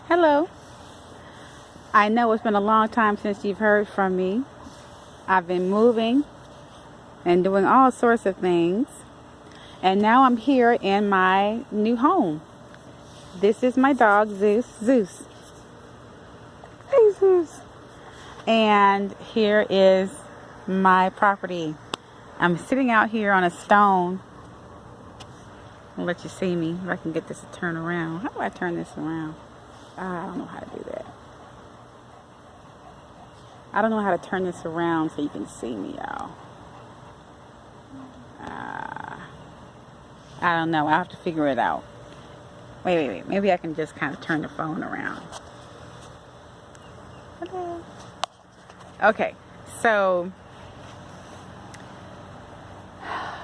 Hello. I know it's been a long time since you've heard from me. I've been moving and doing all sorts of things. And now I'm here in my new home. This is my dog, Zeus. Zeus. Hey, Zeus. And here is my property. I'm sitting out here on a stone. I'll let you see me if I can get this to turn around. How do I turn this around? I don't know how to do that. I don't know how to turn this around so you can see me, y'all. I don't know. I'll have to figure it out. Wait. Maybe I can just kind of turn the phone around. Hello. Okay. So,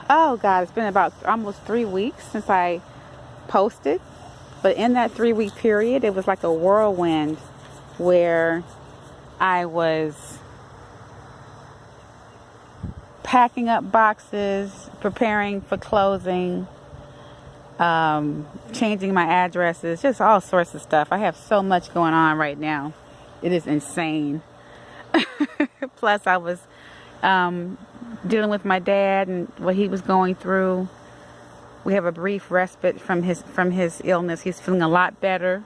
oh God, it's been about almost 3 weeks since I posted. But in that 3-week period, it was like a whirlwind where I was packing up boxes, preparing for closing, changing my addresses, just all sorts of stuff. I have so much going on right now. It is insane. Plus, I was dealing with my dad and what he was going through. We have a brief respite from his illness. He's feeling a lot better.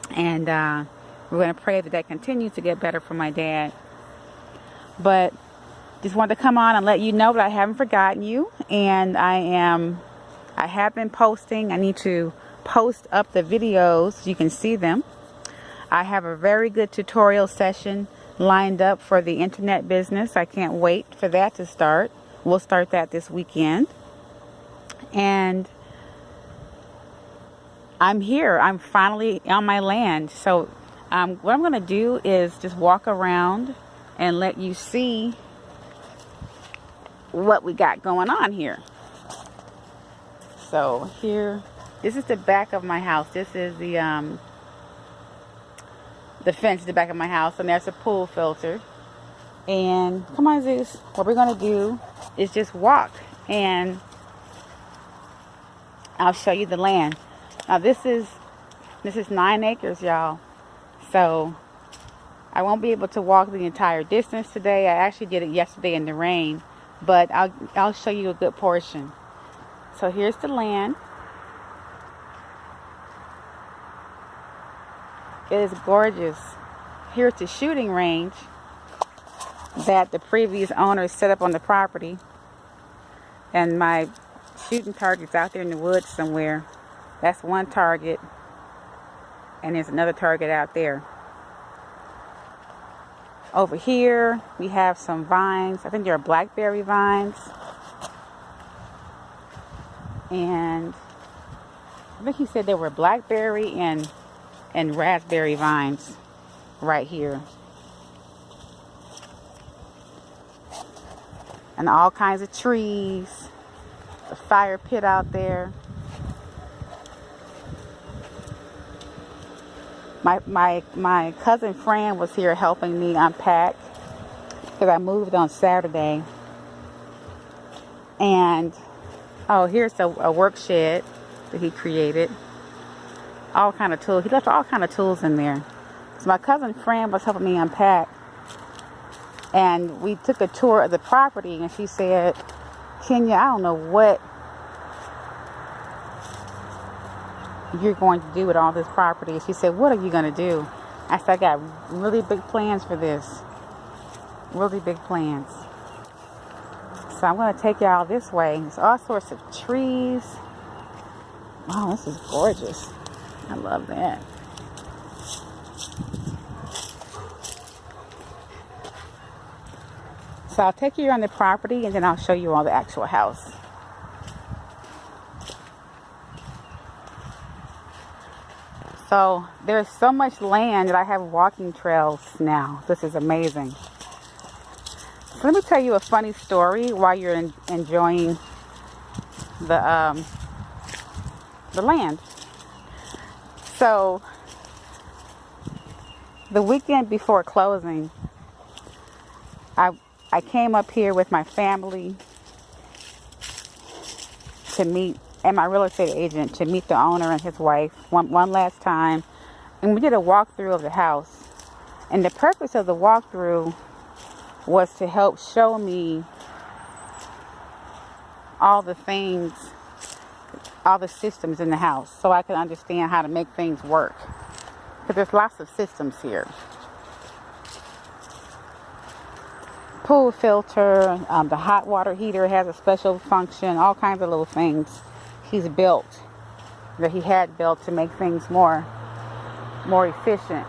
And we're going to pray that continues to get better for my dad. But just wanted to come on and let you know that I haven't forgotten you. And I have been posting. I need to post up the videos so you can see them. I have a very good tutorial session lined up for the internet business. I can't wait for that to start. We'll start that this weekend. And I'm here. I'm finally on my land. So what I'm going to do is just walk around and let you see what we got going on here. So here, this is the back of my house. This is the fence at the back of my house, and there's a pool filter. And come on, Zeus. What we're going to do is just walk, and I'll show you the land. Now this is 9 acres, y'all. So I won't be able to walk the entire distance today. I actually did it yesterday in the rain, but I'll show you a good portion. So here's the land. It is gorgeous. Here's the shooting range that the previous owners set up on the property. And my shooting target's out there in the woods somewhere. That's one target. And there's another target out there. Over here, we have some vines. I think they're blackberry vines. And I think he said they were blackberry and raspberry vines right here. And all kinds of trees. A fire pit out there. My cousin Fran was here helping me unpack because I moved on Saturday. And here's a work shed that he created. All kind of tools. He left all kind of tools in there. So my cousin Fran was helping me unpack. And we took a tour of the property, and she said, Kenya, I don't know what you're going to do with all this property. She said, what are you going to do? I said, I got really big plans for this. Really big plans. So I'm going to take y'all this way. There's all sorts of trees. Wow, this is gorgeous. I love that. So I'll take you around the property, and then I'll show you all the actual house. So there's so much land that I have walking trails now. This is amazing. So let me tell you a funny story while you're enjoying the land. So the weekend before closing, I came up here with my family to meet, and my real estate agent, to meet the owner and his wife one last time. And we did a walkthrough of the house. And the purpose of the walkthrough was to help show me all the things, all the systems in the house, so I could understand how to make things work. Because there's lots of systems here. Pool filter, the hot water heater has a special function, all kinds of little things he's built, that he had built to make things more efficient.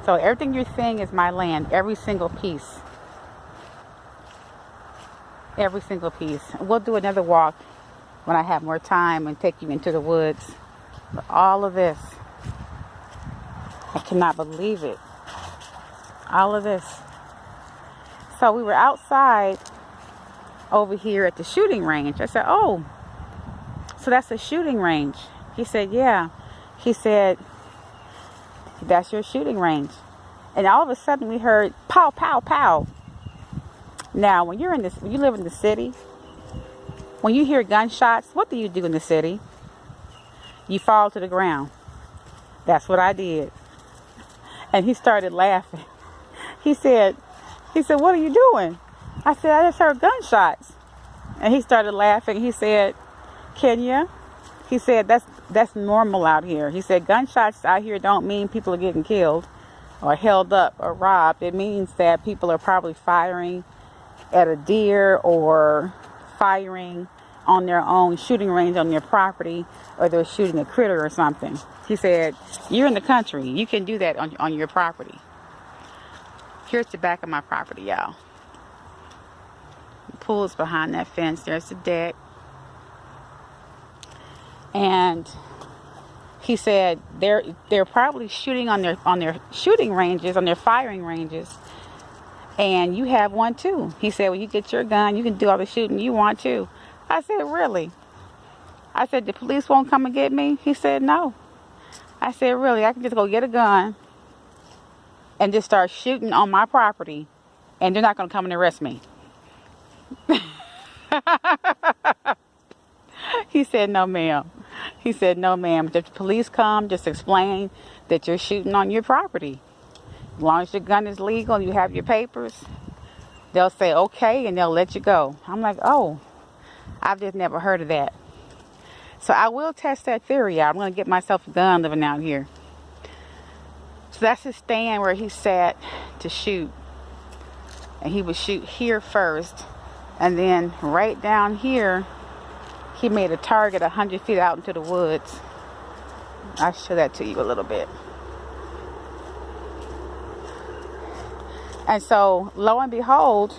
So everything you're seeing is my land, every single piece. Every single piece. We'll do another walk when I have more time and take you into the woods. But all of this, I cannot believe it. All of this. So we were outside over here at the shooting range. I said, oh, so that's a shooting range. He said, yeah. He said, that's your shooting range. And all of a sudden we heard pow, pow, pow. Now, when you live in the city, when you hear gunshots, what do you do in the city? You fall to the ground. That's what I did. And he started laughing. He said, what are you doing? I said, I just heard gunshots. And he started laughing. He said, Kenya, he said, that's normal out here. He said, gunshots out here don't mean people are getting killed or held up or robbed. It means that people are probably firing at a deer or firing on their own shooting range on their property, or they're shooting a critter or something. He said, you're in the country. You can do that on your property. Here's the back of my property, y'all. The pool is behind that fence. There's the deck. And he said they're probably shooting on their shooting ranges, on their firing ranges. And you have one too. He said, when you get your gun, you can do all the shooting you want to. I said, really? I said, the police won't come and get me? He said, no. I said, really? I can just go get a gun and just start shooting on my property, and they're not going to come and arrest me. He said, no, ma'am. He said, no, ma'am. If the police come, just explain that you're shooting on your property. As long as your gun is legal and you have your papers, they'll say, okay, and they'll let you go. I'm like, oh, I've just never heard of that. So I will test that theory out. I'm going to get myself a gun living out here. So that's his stand where he sat to shoot. And he would shoot here first. And then right down here, he made a target 100 feet out into the woods. I'll show that to you a little bit. And so, lo and behold,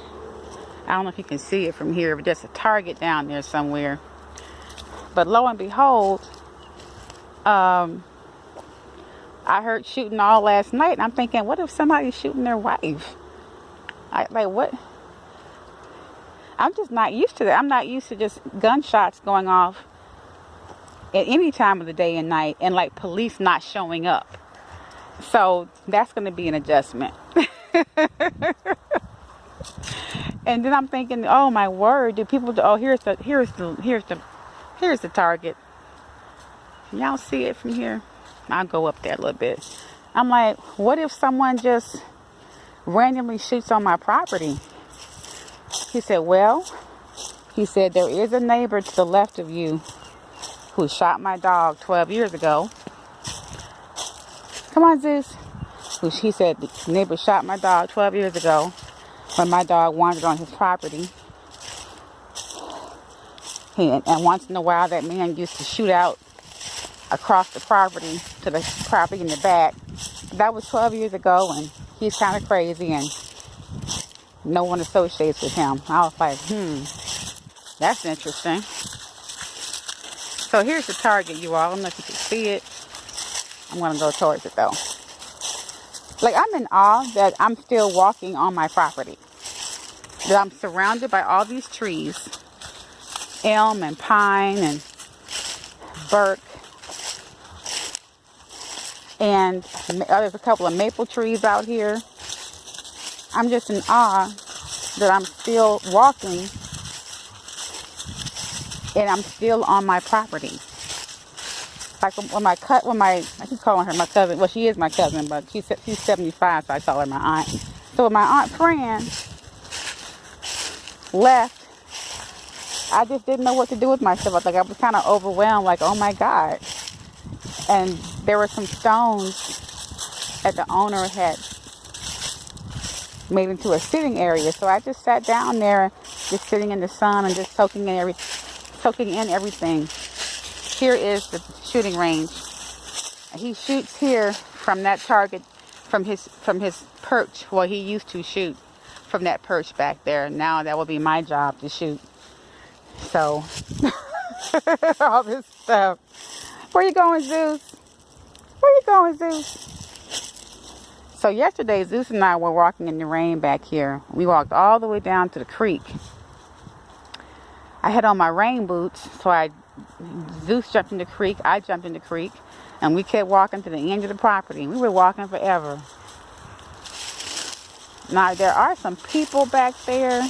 I don't know if you can see it from here, but there's a target down there somewhere. But lo and behold, I heard shooting all last night, and I'm thinking, what if somebody's shooting their wife? What? I'm just not used to that. I'm not used to just gunshots going off at any time of the day and night, and like police not showing up. So that's going to be an adjustment. And then I'm thinking, oh my word, do people? Oh, here's the target. Can y'all see it from here? I'll go up there a little bit. I'm like, what if someone just randomly shoots on my property? He said, well, there is a neighbor to the left of you who shot my dog 12 years ago. Come on, Zeus. He said the neighbor shot my dog 12 years ago when my dog wandered on his property. And once in a while, that man used to shoot out across the property to the property in the back. That was 12 years ago, and he's kind of crazy, and no one associates with him. I was like, that's interesting. So here's the target, you all. I don't know if you can see it. I'm going to go towards it, though. Like, I'm in awe that I'm still walking on my property. That I'm surrounded by all these trees. Elm and pine and birch. And there's a couple of maple trees out here. I'm just in awe that I'm still walking and I'm still on my property. Like I keep calling her my cousin. Well, she is my cousin, but she's 75, so I call her my aunt. So when my Aunt Fran left, I just didn't know what to do with myself. Like I was kind of overwhelmed, like, oh my God. And there were some stones that the owner had made into a sitting area. So I just sat down there, just sitting in the sun and just soaking in everything. Here is the shooting range. He shoots here from that target, from his perch. Well, he used to shoot from that perch back there. Now that will be my job to shoot. So all this stuff. Where you going, Zeus? Where you going, Zeus? So yesterday, Zeus and I were walking in the rain back here. We walked all the way down to the creek. I had on my rain boots, so Zeus jumped in the creek, I jumped in the creek, and we kept walking to the end of the property. We were walking forever. Now, there are some people back there.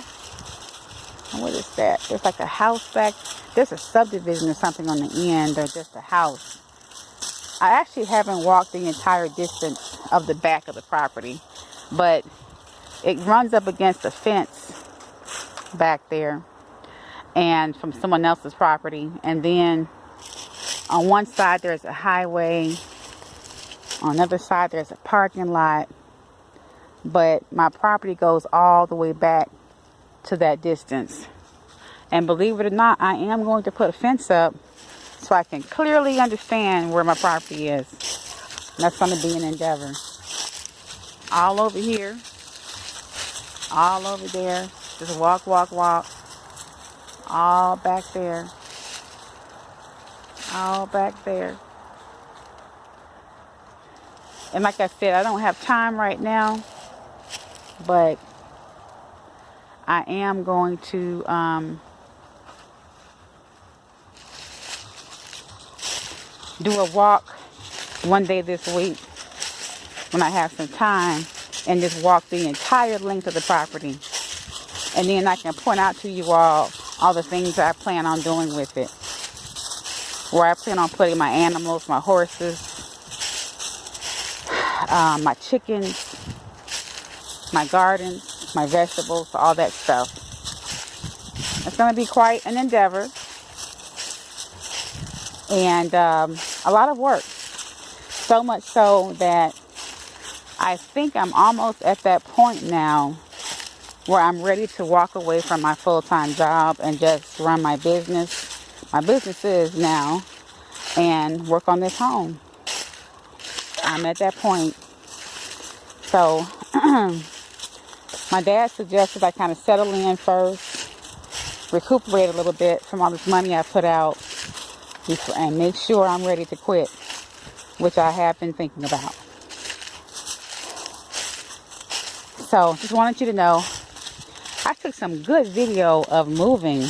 What is that? There's like a house back. There's a subdivision or something on the end, or just a house. I actually haven't walked the entire distance of the back of the property, but it runs up against a fence back there, and from someone else's property. And then on one side there's a highway, on the other side there's a parking lot, but my property goes all the way back to that distance. And believe it or not, I am going to put a fence up so I can clearly understand where my property is. And that's going to be an endeavor. All over here, all over there, just walk, all back there, all back there. And like I said, I don't have time right now, but I am going to do a walk one day this week when I have some time, and just walk the entire length of the property. And then I can point out to you all the things I plan on doing with it. Where I plan on putting my animals, my horses, my chickens, my gardens, my vegetables, all that stuff. It's going to be quite an endeavor. And a lot of work. So much so that I think I'm almost at that point now where I'm ready to walk away from my full-time job and just run my business. My business is now, and work on this home. I'm at that point. So my dad suggested I kind of settle in first, recuperate a little bit from all this money I put out, and make sure I'm ready to quit, which I have been thinking about. So just wanted you to know, I took some good video of moving,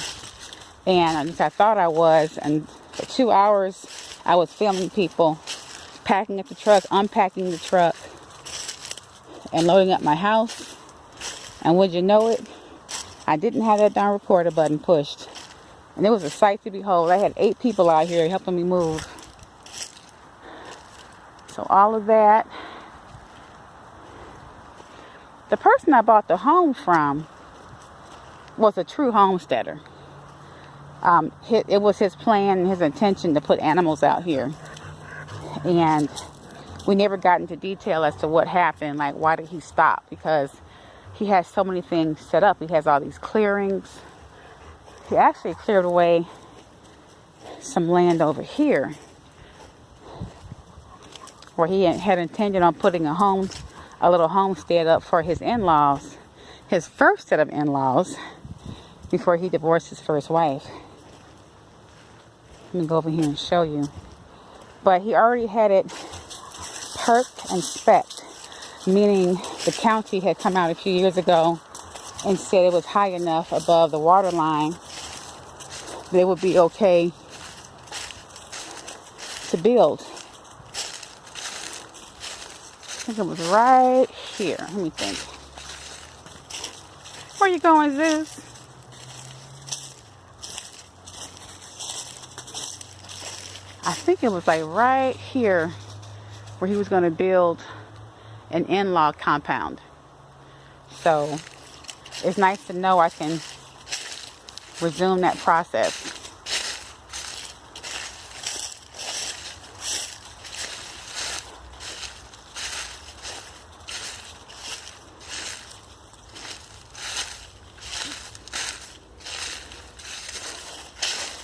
and at least I thought I was, and for 2 hours I was filming people packing up the truck, unpacking the truck, and loading up my house. And would you know it, I didn't have that darn recorder button pushed. And it was a sight to behold. I had 8 people out here helping me move. So all of that. The person I bought the home from was a true homesteader. It was his plan and his intention to put animals out here. And we never got into detail as to what happened. Like, why did he stop? Because he has so many things set up. He has all these clearings. He actually cleared away some land over here where he had intended on putting a little homestead up for his in-laws, his first set of in-laws, before he divorced his first wife. Let me go over here and show you. But he already had it perked and specced, meaning the county had come out a few years ago and said it was high enough above the water line that it would be okay to build. I think it was right here. Let me think. Where you going, Zeus? I think it was like right here where he was going to build an in-law compound. So it's nice to know I can resume that process.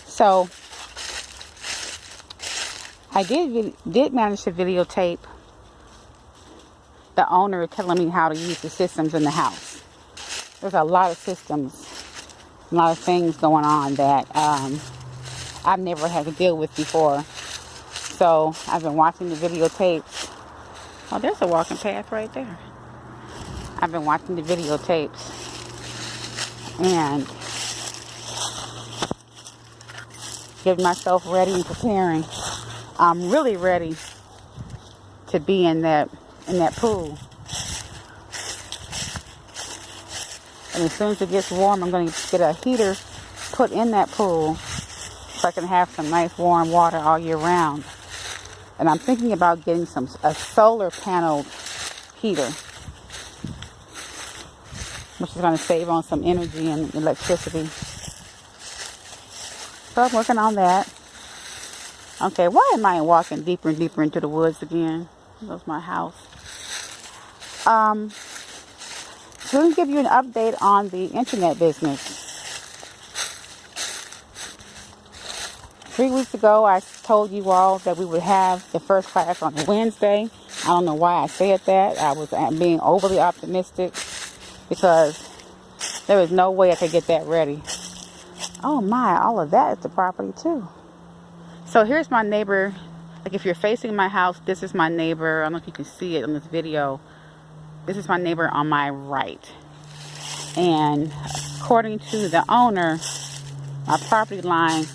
So I did manage to videotape the owner telling me how to use the systems in the house. There's a lot of systems, a lot of things going on that I've never had to deal with before. So I've been watching the videotapes. Oh, there's a walking path right there. I've been watching the videotapes and getting myself ready and preparing. I'm really ready to be in that pool. And as soon as it gets warm, I'm going to get a heater put in that pool so I can have some nice warm water all year round. And I'm thinking about getting a solar panel heater, which is going to save on some energy and electricity. So I'm working on that. Okay, why am I walking deeper and deeper into the woods again? That's my house. So let me give you an update on the internet business. 3 weeks ago, I told you all that we would have the first class on Wednesday. I don't know why I said that. I was being overly optimistic because there was no way I could get that ready. Oh my, all of that is the property too. So here's my neighbor. Like if you're facing my house, this is my neighbor. I don't know if you can see it in this video. This is my neighbor on my right. And according to the owner, my property line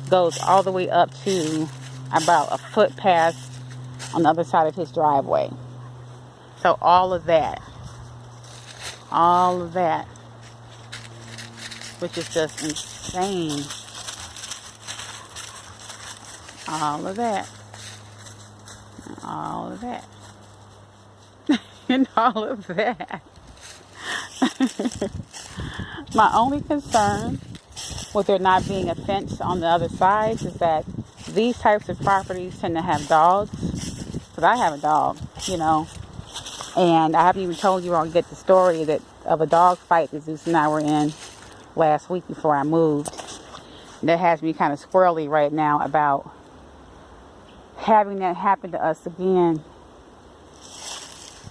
goes all the way up to about a foot past on the other side of his driveway. So all of that, which is just insane. All of that, and all of that. My only concern with there not being a fence on the other side is that these types of properties tend to have dogs. Because I have a dog, and I haven't even told you all yet the story of a dog fight that Zeus and I were in last week before I moved. That has me kind of squirrely right now about having that happen to us again.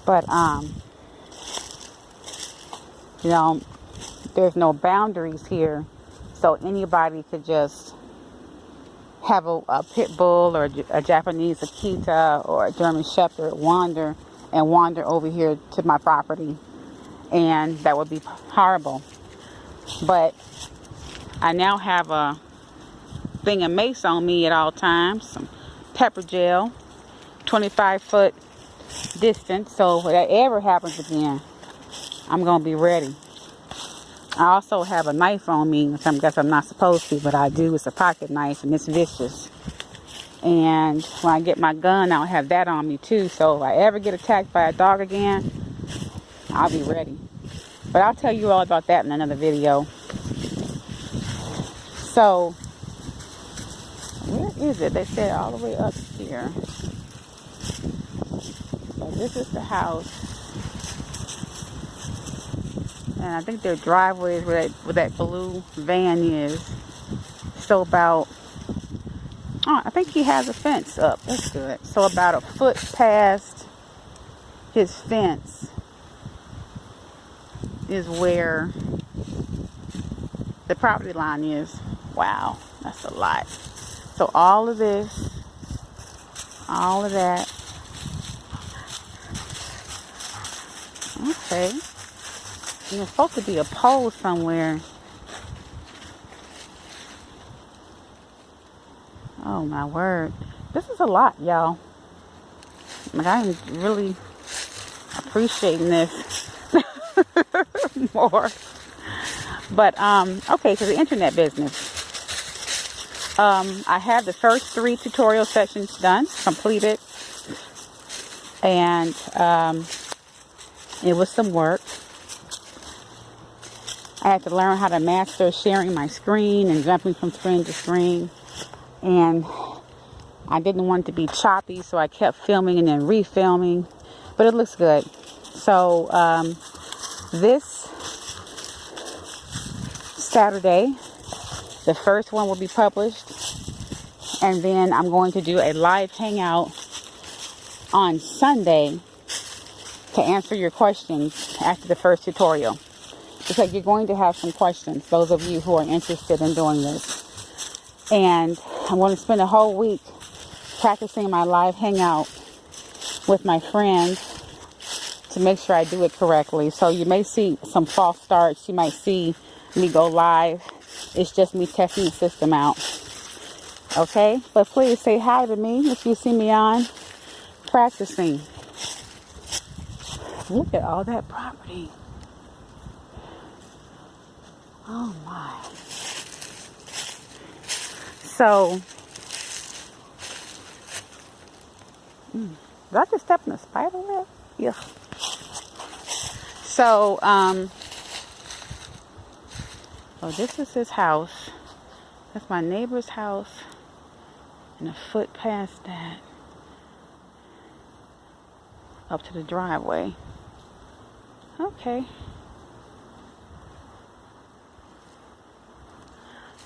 But there's no boundaries here, so anybody could just have a pit bull or a Japanese Akita or a German Shepherd wander over here to my property, and that would be horrible. But I now have a thing of mace on me at all times, some pepper gel, 25-foot distance, so if that ever happens again, I'm gonna be ready. I also have a knife on me, which I guess I'm not supposed to, but I do. It's a pocket knife and it's vicious. And when I get my gun, I'll have that on me too, so if I ever get attacked by a dog again, I'll be ready. But I'll tell you all about that in another video. So where is it? They said all the way up here. So this is the house. And I think their driveway is where that blue van is. So about, I think he has a fence up. That's good. So about a foot past his fence is where the property line is. Wow, that's a lot. So all of this, all of that. Okay. And there's supposed to be a pole somewhere. Oh my word. This is a lot, y'all. Like, I'm really appreciating this more. But, okay, so the internet business. I have the first 3 tutorial sessions done, completed, and it was some work. I had to learn how to master sharing my screen and jumping from screen to screen, and I didn't want it to be choppy, so I kept filming and then refilming, but it looks good. So this Saturday, the first one will be published, and then I'm going to do a live hangout on Sunday to answer your questions after the first tutorial, because you're going to have some questions, those of you who are interested in doing this. And I'm going to spend a whole week practicing my live hangout with my friends to make sure I do it correctly. So you may see some false starts. You might see me go live. It's just me testing the system out. Okay? But please say hi to me if you see me on practicing. Look at all that property. Oh my. So, did I just step in a spider web? Yeah. So, oh, this is his house. That's my neighbor's house. And a foot past that, up to the driveway. Okay.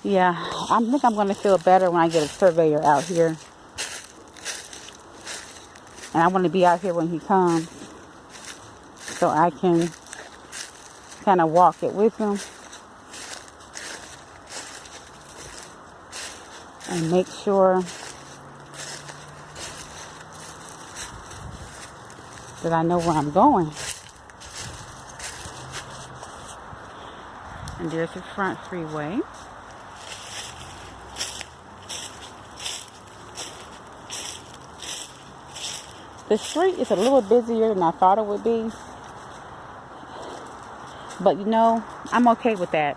Yeah, I think I'm going to feel better when I get a surveyor out here. And I want to be out here when he comes, so I can kind of walk it with him and make sure that I know where I'm going. And there's the front freeway. The street is a little busier than I thought it would be. But you know, I'm okay with that.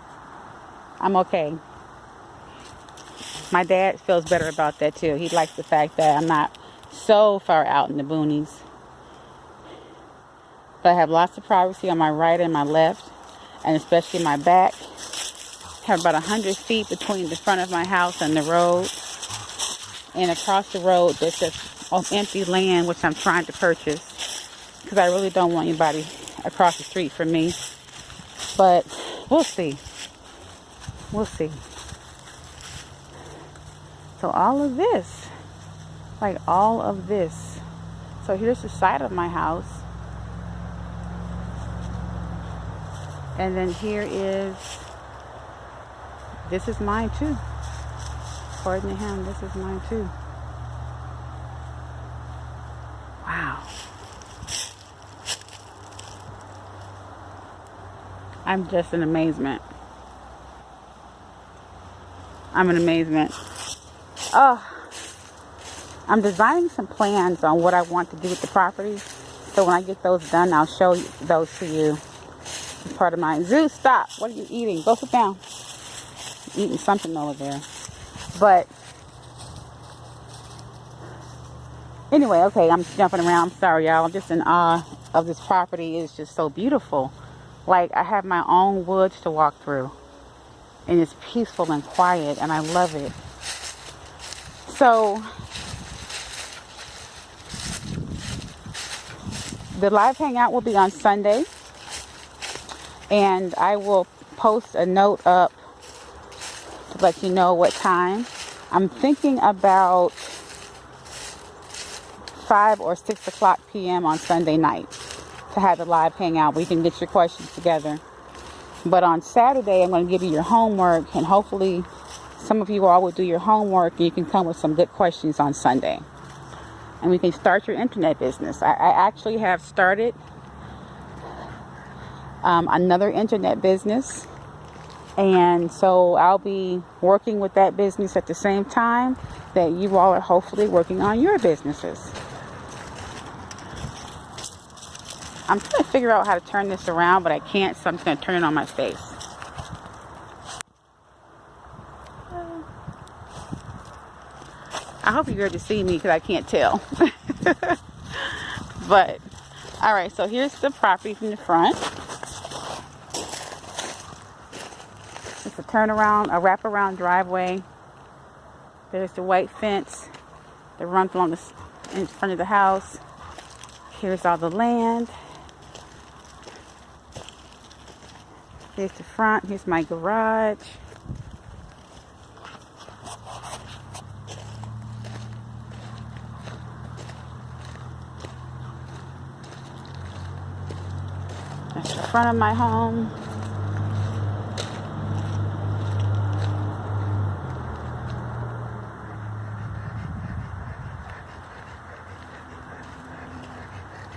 I'm okay. My dad feels better about that too. He likes the fact that I'm not so far out in the boonies. But I have lots of privacy on my right and my left, and especially my back. I have about 100 feet between the front of my house and the road. And across the road, there's just empty land, which I'm trying to purchase, because I really don't want anybody across the street from me. But we'll see. We'll see. So all of this, like all of this. So here's the side of my house. And then here is, this is mine too. According to him, this is mine too. Wow. I'm just in amazement. I'm in amazement. Oh, I'm designing some plans on what I want to do with the property. So when I get those done, I'll show those to you. It's part of mine. Zeus, stop. What are you eating? Go sit down. I'm eating something over there. But anyway, okay, I'm jumping around. I'm sorry, y'all. I'm just in awe of this property. It's just so beautiful. Like, I have my own woods to walk through. And it's peaceful and quiet, and I love it. So, the live hangout will be on Sunday. And I will post a note up to let you know what time. I'm thinking about 5 or 6 o'clock p.m. on Sunday night to have the live hangout where you can get your questions together. But on Saturday, I'm going to give you your homework, and hopefully some of you all will do your homework and you can come with some good questions on Sunday. And we can start your internet business. I actually have started another internet business. And so I'll be working with that business at the same time that you all are hopefully working on your businesses. I'm trying to figure out how to turn this around, but I can't, so I'm just going to turn it on my face. I hope you're able to see me because I can't tell. But, alright, so here's the property from the front. It's a turnaround, a wraparound driveway. There's the white fence that runs along in front of the house. Here's all the land. Here's the front. Here's my garage. That's the front of my home.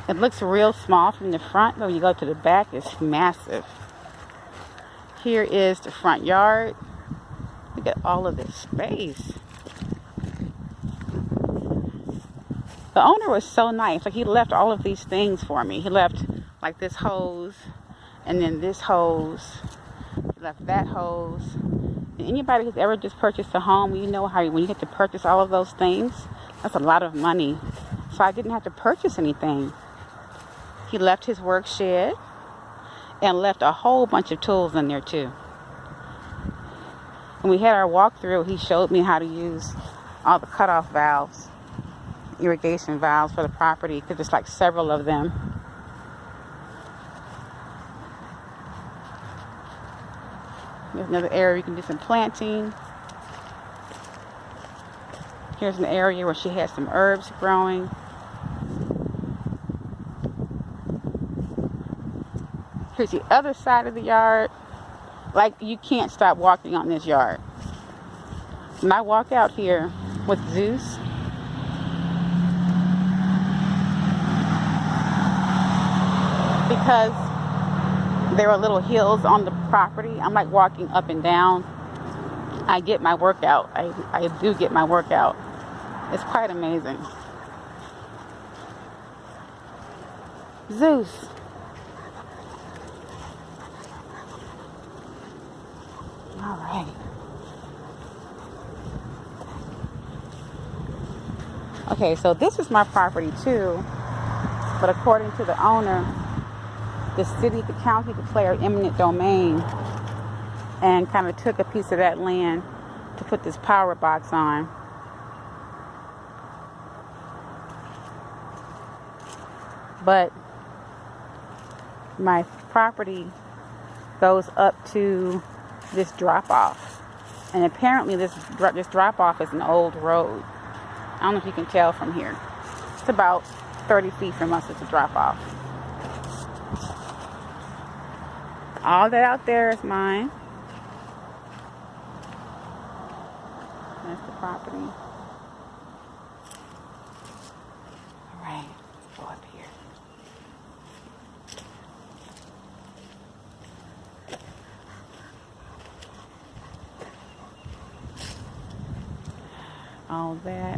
It looks real small from the front, but when you go to the back, it's massive. Here is the front yard. Look at all of this space. The owner was so nice. Like, he left all of these things for me. He left like this hose, and then this hose. He left that hose. And anybody who's ever just purchased a home, you know how when you get to purchase all of those things, that's a lot of money. So I didn't have to purchase anything. He left his work shed and left a whole bunch of tools in there too. When we had our walkthrough, he showed me how to use all the cutoff valves, irrigation valves for the property, because there's like several of them. There's another area you can do some planting. Here's an area where she has some herbs growing. Here's the other side of the yard. Like, you can't stop walking on this yard. When I walk out here with Zeus, because there are little hills on the property, I'm like walking up and down. I get my workout. I do get my workout. It's quite amazing. Zeus. All right. Okay, so this is my property too, but according to the owner, the city, the county declared eminent domain and kind of took a piece of that land to put this power box on. But my property goes up to this drop off, and apparently this drop off is an old road. I don't know if you can tell from here. It's about 30 feet from us. It's a drop off. All that out there is mine. That's the property. All right, let's go up here. All that.